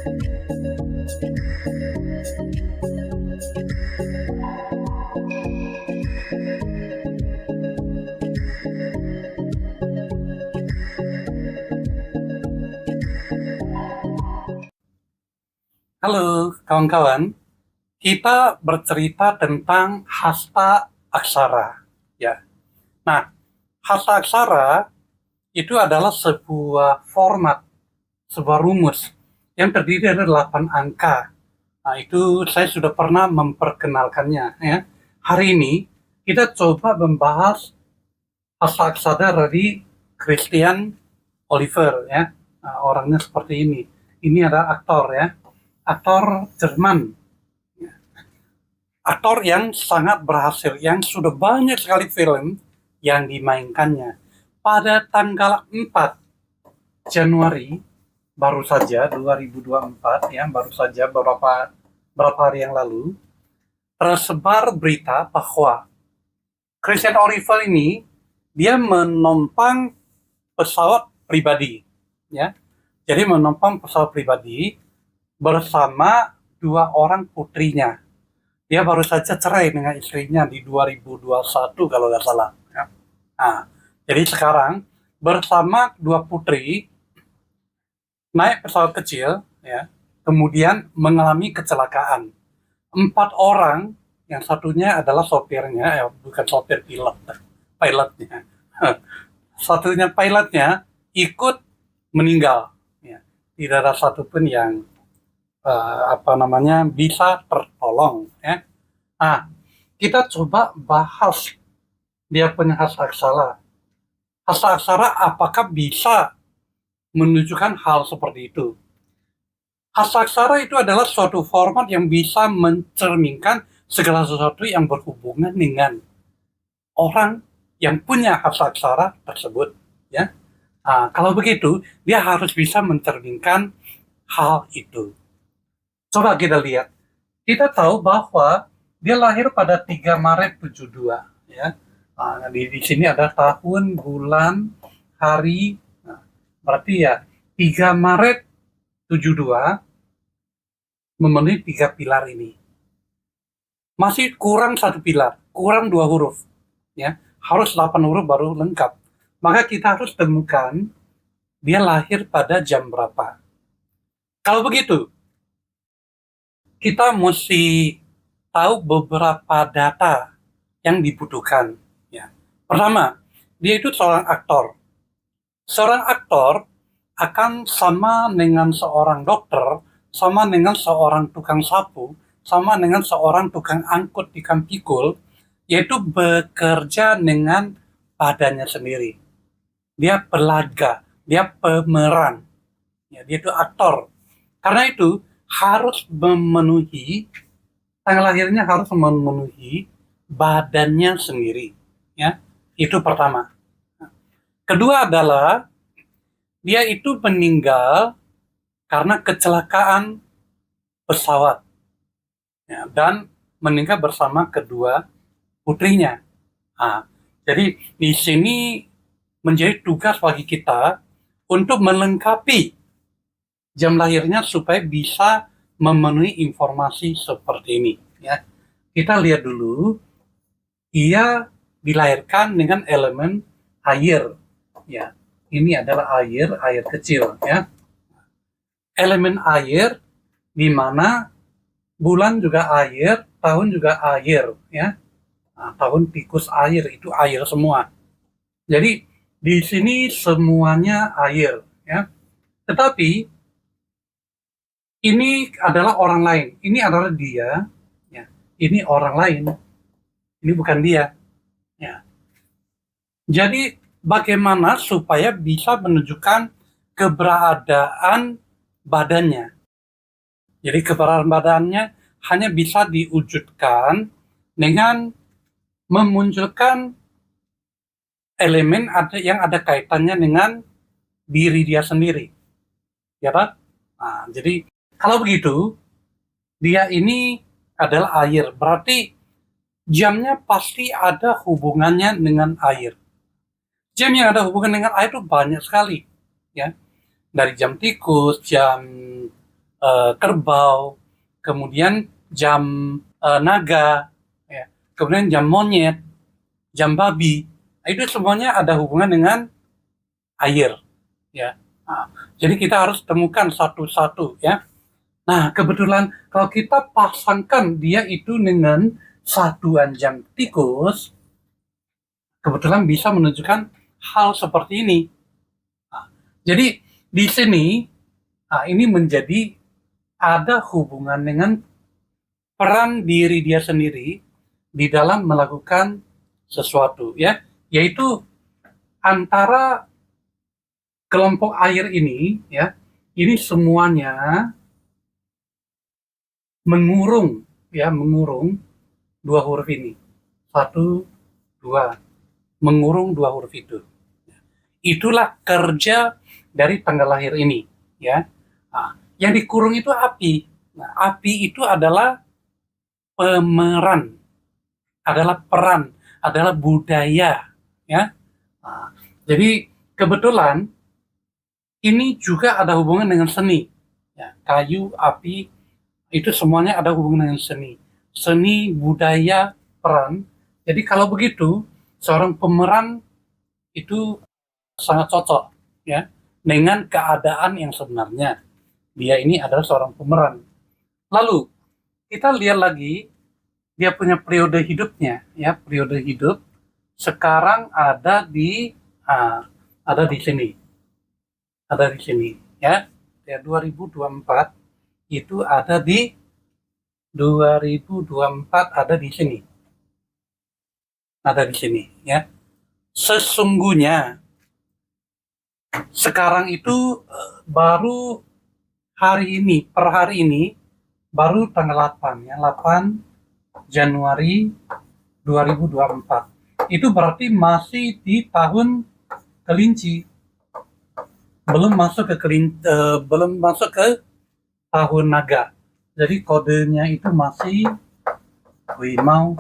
Halo kawan-kawan, kita bercerita tentang hasta aksara. Ya. Nah, hasta aksara itu adalah sebuah format, sebuah rumus yang terdiri dari 8 angka. Nah, itu saya sudah pernah memperkenalkannya. Ya. Hari ini kita coba membahas hasta aksara dari Christian Oliver. Ya. Nah, orangnya seperti ini. Ini adalah aktor ya. Aktor Jerman, aktor yang sangat berhasil, yang sudah banyak sekali film yang dimainkannya. Pada tanggal 4 Januari, baru saja 2024, ya, baru saja beberapa hari yang lalu, tersebar berita bahwa Christian Oliver ini, dia menumpang pesawat pribadi, ya. Jadi menumpang pesawat pribadi bersama 2 orang putrinya. Dia baru saja cerai dengan istrinya di 2021 kalau nggak salah. Ya. Nah, jadi sekarang bersama 2 putri naik pesawat kecil, ya, kemudian mengalami kecelakaan. 4 orang, yang satunya adalah sopirnya, bukan sopir, pilotnya. Satunya pilotnya ikut meninggal. Ya. Tidak ada satupun yang bisa tertolong ya. Nah, kita coba bahas dia punya hasta aksara. Hasta aksara apakah bisa menunjukkan hal seperti itu? Hasta aksara itu adalah suatu format yang bisa mencerminkan segala sesuatu yang berhubungan dengan orang yang punya hasta aksara tersebut ya. Nah, kalau begitu dia harus bisa mencerminkan hal itu. Coba kita lihat. Kita tahu bahwa dia lahir pada 3 Maret 72. Ya. Nah, di sini ada tahun, bulan, hari. Nah, berarti ya 3 Maret 72 memenuhi 3 pilar ini. Masih kurang 1 pilar, kurang 2 huruf. Ya. Harus 8 huruf baru lengkap. Maka kita harus temukan dia lahir pada jam berapa. Kalau begitu, kita mesti tahu beberapa data yang dibutuhkan. Ya. Pertama, dia itu seorang aktor. Seorang aktor akan sama dengan seorang dokter, sama dengan seorang tukang sapu, sama dengan seorang tukang angkut ikan pikul, yaitu bekerja dengan badannya sendiri. Dia pelaga, dia pemeran, ya, dia itu aktor. Karena itu, harus memenuhi, tanggal lahirnya harus memenuhi badannya sendiri. Ya, itu pertama. Kedua adalah dia itu meninggal karena kecelakaan pesawat, ya, dan meninggal bersama kedua putrinya. Nah, jadi di sini menjadi tugas bagi kita untuk melengkapi jam lahirnya supaya bisa memenuhi informasi seperti ini. Ya. Kita lihat dulu, ia dilahirkan dengan elemen air. Ya, ini adalah air kecil. Ya. Elemen air, di mana bulan juga air, tahun juga air. Ya. Nah, tahun tikus air, itu air semua. Jadi di sini semuanya air. Ya. Tetapi ini adalah orang lain, ini adalah dia, ya. Ini orang lain, ini bukan dia. Ya. Jadi bagaimana supaya bisa menunjukkan keberadaan badannya? Jadi keberadaan badannya hanya bisa diwujudkan dengan memunculkan elemen yang ada kaitannya dengan diri dia sendiri, ya Pak? Nah, jadi kalau begitu, dia ini adalah air. Berarti jamnya pasti ada hubungannya dengan air. Jam yang ada hubungan dengan air itu banyak sekali. Ya. Dari jam tikus, jam kerbau, kemudian jam naga, ya, kemudian jam monyet, jam babi. Nah, itu semuanya ada hubungan dengan air, ya. Nah, jadi kita harus temukan satu-satu, ya. Nah, kebetulan kalau kita pasangkan dia itu dengan satuan jam tikus, kebetulan bisa menunjukkan hal seperti ini. Nah, jadi di sini, ini menjadi ada hubungan dengan peran diri dia sendiri di dalam melakukan sesuatu, ya, yaitu antara kelompok air ini, ya, ini semuanya mengurung, ya, mengurung dua huruf ini, satu, dua, mengurung dua huruf itu. Itulah kerja dari tanggal lahir ini, ya. Nah, yang dikurung itu api. Nah, api itu adalah pemeran, adalah peran, adalah budaya, ya. Nah, jadi kebetulan ini juga ada hubungan dengan seni, ya. Kayu, api, itu semuanya ada hubungan dengan seni. Seni, budaya, peran. Jadi kalau begitu, seorang pemeran itu sangat cocok, ya, dengan keadaan yang sebenarnya. Dia ini adalah seorang pemeran. Lalu kita lihat lagi dia punya periode hidupnya, ya, periode hidup sekarang ada di sini, ya. Ya, 2024 itu ada di 2024 ada di sini. Ada di sini, ya. Sesungguhnya sekarang itu baru hari ini, per hari ini baru tanggal 8, ya, 8 Januari 2024. Itu berarti masih di tahun kelinci. Belum masuk ke tahun naga. Jadi kodenya itu masih Wimau,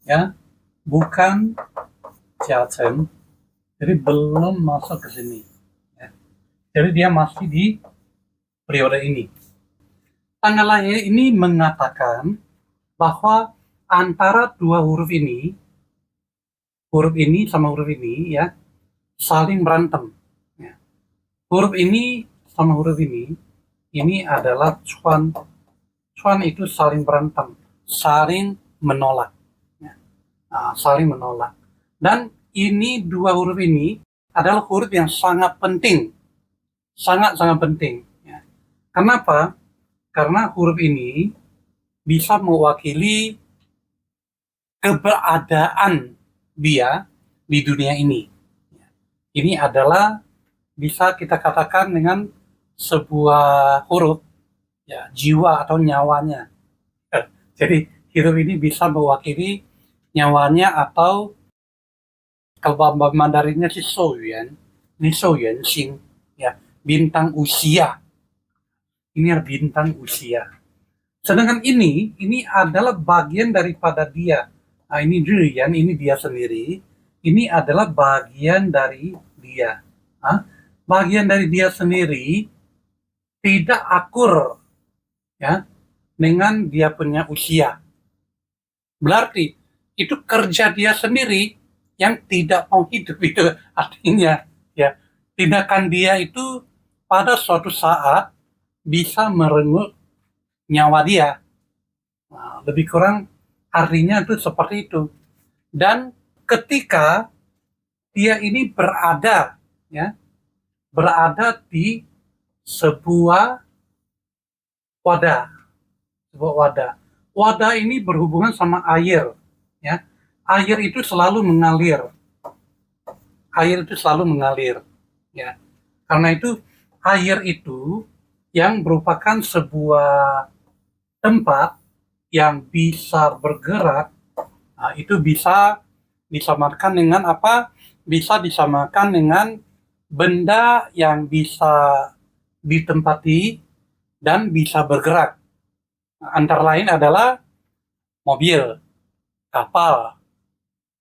ya, bukan Jiachen. Jadi belum masuk ke sini, ya. Jadi dia masih di periode ini. Tanggal lahir ini mengatakan bahwa antara dua huruf ini sama huruf ini, ya, saling berantem, ya. Huruf ini sama huruf ini adalah cuan. Cuan itu saling berantem, saling menolak, ya. Nah, saling menolak. Dan ini dua huruf ini adalah huruf yang sangat penting, sangat-sangat penting, ya. Kenapa? Karena huruf ini bisa mewakili keberadaan dia di dunia ini. Ini adalah bisa kita katakan dengan sebuah huruf, ya, jiwa atau nyawanya. Jadi huruf ini bisa mewakili nyawanya, atau kalau bahasa Mandarinnya si Souyuan, ini Souyuan Xing, ya, bintang usia. Ini adalah bintang usia. Sedangkan ini adalah bagian daripada dia. Nah, ini Rian, ini dia sendiri. Ini adalah bagian dari dia. Nah, bagian dari dia sendiri tidak akur, ya, dengan dia punya usia. Berarti itu kerja dia sendiri yang tidak mau hidup, itu artinya, ya, tindakan dia itu pada suatu saat bisa merenggut nyawa dia. Nah, lebih kurang artinya itu seperti itu. Dan ketika dia ini berada, ya, berada di sebuah wadah, wadah ini berhubungan sama air, ya. Air itu selalu mengalir, ya. Karena itu air itu yang merupakan sebuah tempat yang bisa bergerak. Nah, itu bisa disamakan dengan apa? Bisa disamakan dengan benda yang bisa ditempati dan bisa bergerak. Nah, antara lain adalah mobil, kapal,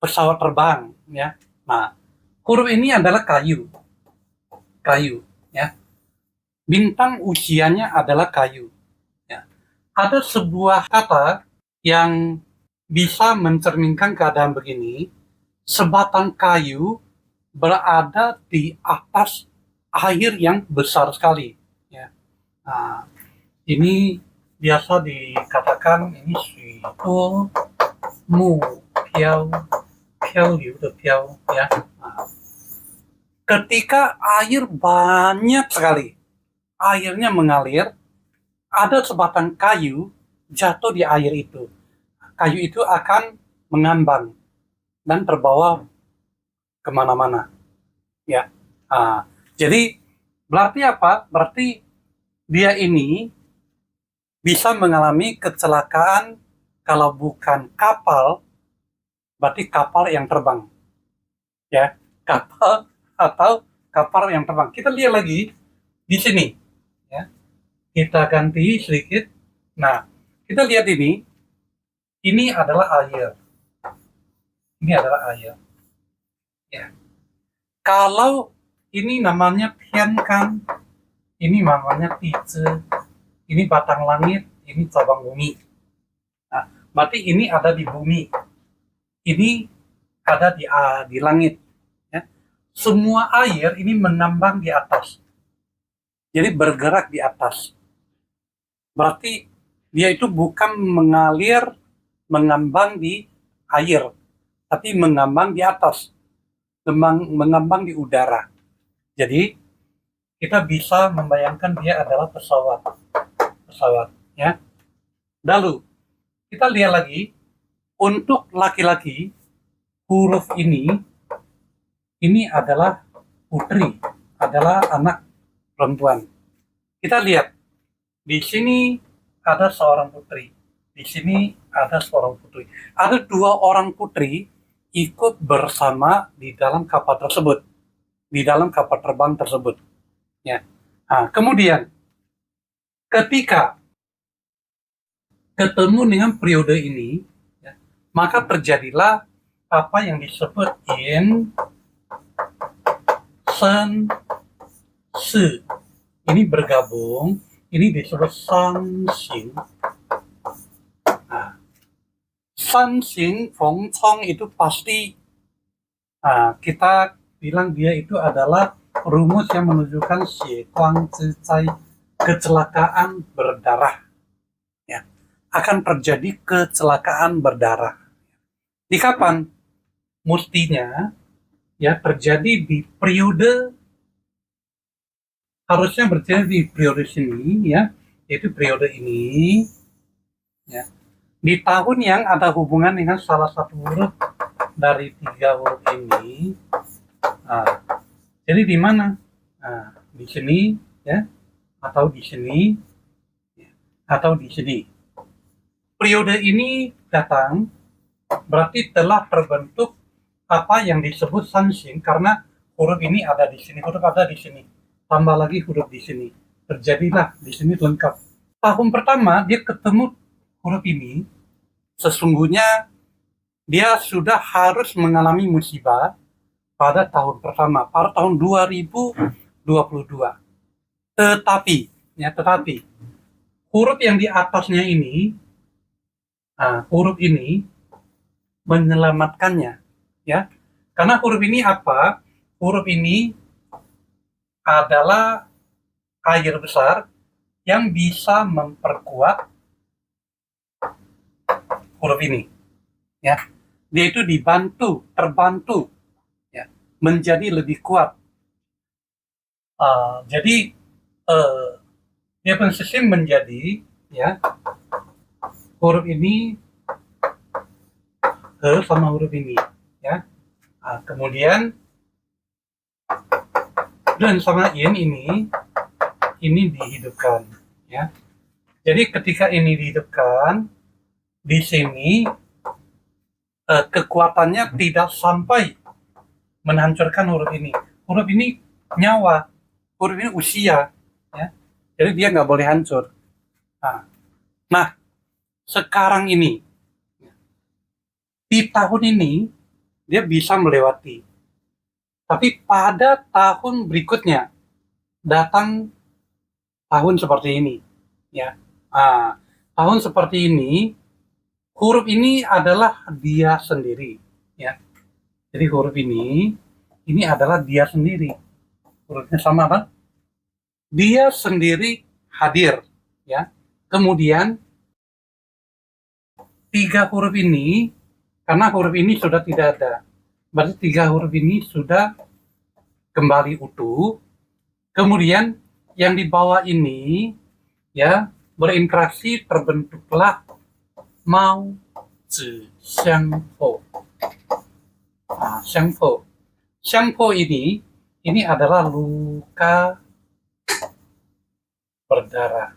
pesawat terbang, ya. Nah, huruf ini adalah kayu, ya. Bintang usianya adalah kayu. Ya. Ada sebuah kata yang bisa mencerminkan keadaan begini, sebatang kayu berada di atas air yang besar sekali. Ya. Nah, ini biasa dikatakan ini suatu mu piao piao liu de piao ya. Nah, ketika air banyak sekali, airnya mengalir, ada sebatang kayu jatuh di air itu. Kayu itu akan mengambang dan terbawa kemana-mana. Ya, jadi berarti apa? Berarti dia ini bisa mengalami kecelakaan kalau bukan kapal, berarti kapal yang terbang. Ya, kapal atau kapal yang terbang. Kita lihat lagi di sini. Ya, kita ganti sedikit. Nah, kita lihat ini. Ini adalah air. Ini adalah air. Ya. Kalau ini namanya pian kan, ini namanya tize, ini batang langit, ini cabang bumi. Nah, berarti ini ada di bumi, ini ada di langit. Ya. Semua air ini mengambang di atas, jadi bergerak di atas. Berarti dia itu bukan mengalir, mengambang di air, tapi mengambang di atas, mengambang di udara. Jadi kita bisa membayangkan dia adalah pesawat, ya. Lalu kita lihat lagi untuk laki-laki, huruf ini adalah putri, adalah anak perempuan. Kita lihat di sini ada seorang putri, di sini ada seorang putri. Ada dua orang putri ikut bersama di dalam kapal tersebut, di dalam kapal terbang tersebut. Ya. Nah, kemudian ketika ketemu dengan periode ini, ya, maka terjadilah apa yang disebut in sen se. Ini bergabung, ini disebut sanxing. Nah, sanxing feng cong itu pasti kita bilang dia itu adalah rumus yang menunjukkan xie kuang zicai, kecelakaan berdarah. Ya, akan terjadi kecelakaan berdarah. Di kapan? Mestinya ya terjadi di periode, harusnya terjadi di periode sini ya, yaitu periode ini ya. Di tahun yang ada hubungan dengan salah satu huruf dari tiga huruf ini. Nah, jadi di mana? Nah, di sini ya, atau di sini ya, atau di sini. Periode ini datang berarti telah terbentuk apa yang disebut sanxing, karena huruf ini ada di sini, huruf ada di sini, tambah lagi huruf di sini, terjadilah di sini lengkap. Tahun pertama dia ketemu huruf ini, sesungguhnya dia sudah harus mengalami musibah pada tahun pertama, pada tahun 2022. Tetapi huruf yang di atasnya ini, huruf ini menyelamatkannya, ya. Karena huruf ini apa? Huruf ini adalah air besar yang bisa memperkuat huruf ini, ya. Dia itu terbantu, ya, menjadi lebih kuat. Jadi dia konsisten menjadi, ya, huruf ini sama huruf ini, ya. Kemudian dan sama ini dihidupkan, ya. Jadi ketika ini dihidupkan, di sini kekuatannya tidak sampai menghancurkan huruf ini. Huruf ini nyawa, huruf ini usia, ya. Jadi dia nggak boleh hancur. Nah, sekarang ini di tahun ini dia bisa melewati. Tapi pada tahun berikutnya datang tahun seperti ini, ya. Tahun seperti ini, huruf ini adalah dia sendiri, ya. Jadi huruf ini adalah dia sendiri. Hurufnya sama kan? Dia sendiri hadir, ya. Kemudian 3 huruf ini, karena huruf ini sudah tidak ada, berarti 3 huruf ini sudah kembali utuh. Kemudian yang di bawah ini, ya, berinteraksi, terbentuklah Mao Zi Xiang Po. Xiang Po. Xiang Po ini adalah luka berdarah.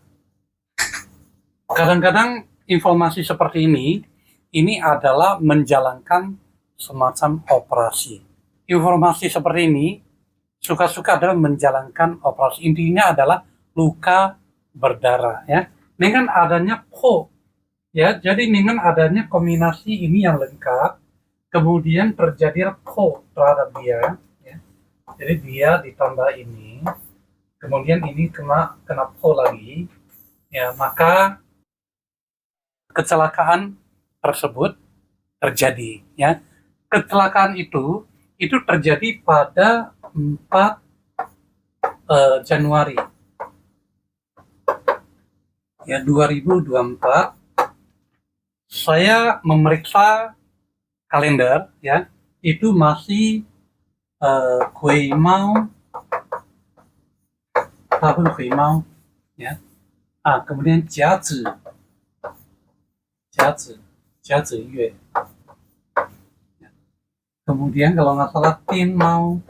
Kadang-kadang informasi seperti ini adalah menjalankan semacam operasi. Informasi seperti ini suka-suka adalah menjalankan operasi. Intinya adalah luka berdarah, ya. Dengan adanya po, ya, jadi dengan adanya kombinasi ini yang lengkap, kemudian terjadi po terhadap dia, ya. Jadi dia ditambah ini, kemudian ini kena po lagi, ya, maka kecelakaan tersebut terjadi, ya. Kecelakaan itu terjadi pada 4 Januari, ya, 2024. Saya memeriksa kalender, ya, itu masih Kui Mao, tahun Kui Mao, ya. Kemudian Jiazi Yue. Kemudian kalau nggak salah Tin Mau,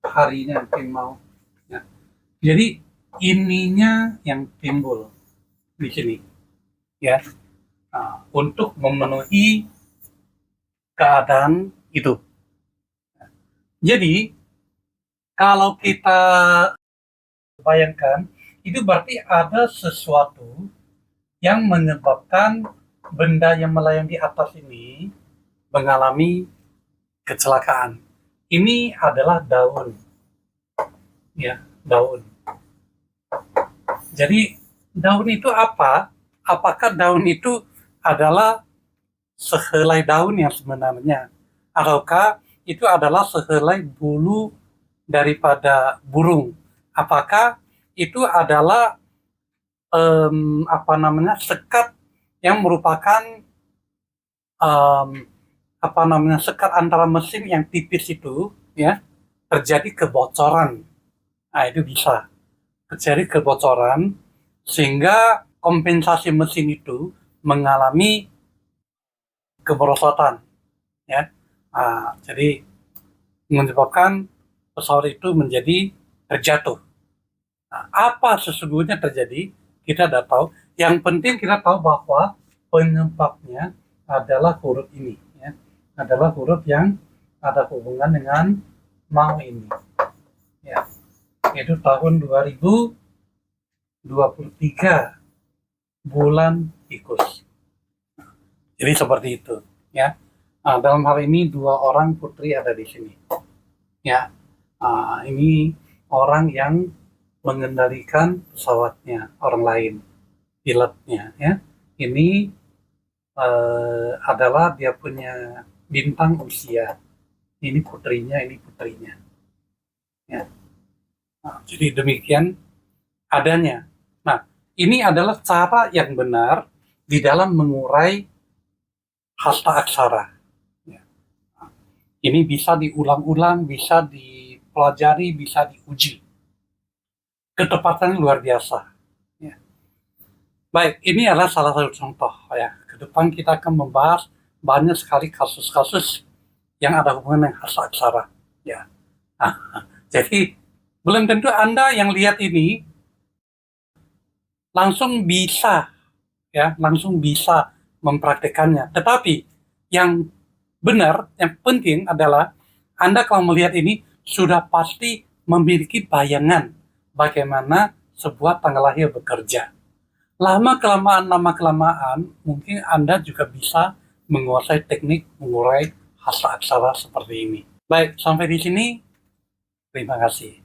harinya Tin Mau. Ya. Jadi ininya yang timbul di sini, ya, untuk memenuhi keadaan itu. Jadi kalau kita bayangkan, itu berarti ada sesuatu yang menyebabkan benda yang melayang di atas ini mengalami kecelakaan. Ini adalah daun, ya, daun. Jadi daun itu apa? Apakah daun itu adalah sehelai daun yang sebenarnya, ataukah itu adalah sehelai bulu daripada burung? Apakah itu adalah sekat yang merupakan sekat antara mesin yang tipis itu, ya, terjadi kebocoran. Itu bisa terjadi kebocoran sehingga kompensasi mesin itu mengalami kemerosotan, ya. Jadi menyebabkan pesawat itu menjadi terjatuh. Apa sesungguhnya terjadi? Kita tidak tahu. Yang penting kita tahu bahwa penyebabnya adalah huruf ini, ya. Adalah huruf yang ada hubungan dengan Mao ini, ya. Itu tahun 2023 bulan tikus. Jadi seperti itu, ya. Dalam hal ini 2 orang putri ada di sini, ya. Ini orang yang mengendalikan pesawatnya, orang lain, pilotnya, ya. Ini adalah dia punya bintang usia. Ini putrinya, ya. Jadi demikian adanya. Nah, ini adalah cara yang benar di dalam mengurai hasta aksara, ya. Ini bisa diulang-ulang, bisa dipelajari, bisa diuji. Ketepatannya luar biasa, ya. Baik, ini adalah salah satu contoh, ya. Ke depan kita akan membahas banyak sekali kasus-kasus yang ada hubungan dengan hasta aksara, ya. Jadi belum tentu Anda yang lihat ini langsung bisa mempraktekannya. Tetapi yang benar, yang penting adalah Anda kalau melihat ini sudah pasti memiliki bayangan bagaimana sebuah tanggal lahir bekerja. Lama-kelamaan mungkin Anda juga bisa menguasai teknik mengurai hasta aksara seperti ini. Baik, sampai di sini. Terima kasih.